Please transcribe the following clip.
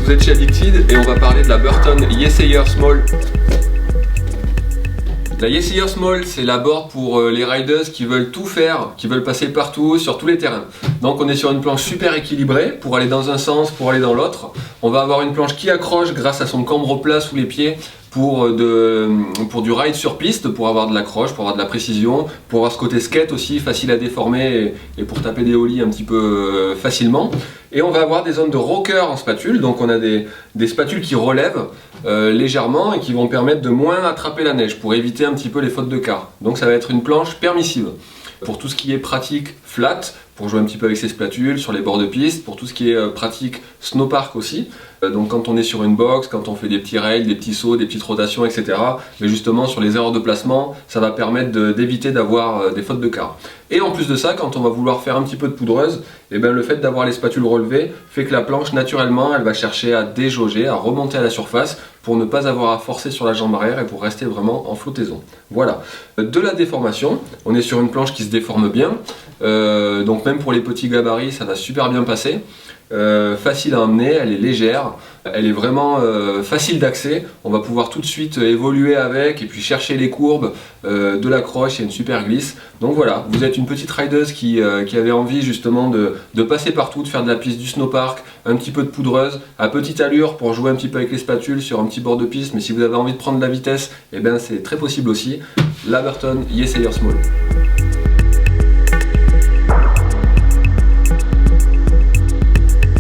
vous êtes chez Addicted et on va parler de la Burton Yesayer Small. La Yesayer Small, c'est la board pour les riders qui veulent tout faire, qui veulent passer partout, sur tous les terrains. Donc on est sur une planche super équilibrée, pour aller dans un sens, pour aller dans l'autre. On va avoir une planche qui accroche grâce à son cambre plat sous les pieds pour du ride sur piste, pour avoir de l'accroche, pour avoir de la précision, pour avoir ce côté skate aussi, facile à déformer et pour taper des ollies un petit peu facilement. Et on va avoir des zones de rocker en spatule, donc on a des spatules qui relèvent légèrement et qui vont permettre de moins attraper la neige pour éviter un petit peu les fautes de quart. Donc ça va être une planche permissive. Pour tout ce qui est pratique flat, pour jouer un petit peu avec ses spatules sur les bords de piste, pour tout ce qui est pratique snowpark aussi. Donc quand on est sur une box, quand on fait des petits rails, des petits sauts, des petites rotations, etc. Mais justement sur les erreurs de placement, ça va permettre d'éviter d'avoir des fautes de quart. Et en plus de ça, quand on va vouloir faire un petit peu de poudreuse, et bien le fait d'avoir les spatules relevées fait que la planche naturellement elle va chercher à déjauger, à remonter à la surface pour ne pas avoir à forcer sur la jambe arrière et pour rester vraiment en flottaison. Voilà. De la déformation, on est sur une planche qui se déforme bien, donc même pour les petits gabarits ça va super bien passer. Facile à emmener, elle est légère, elle est vraiment facile d'accès, on va pouvoir tout de suite évoluer avec et puis chercher les courbes, de l'accroche et une super glisse. Donc voilà, vous êtes une petite rideuse qui avait envie justement de passer partout, de faire de la piste du snowpark, un petit peu de poudreuse, à petite allure pour jouer un petit peu avec les spatules sur un petit bord de piste, mais si vous avez envie de prendre de la vitesse, et ben c'est très possible aussi. La Burton Yesayer Small.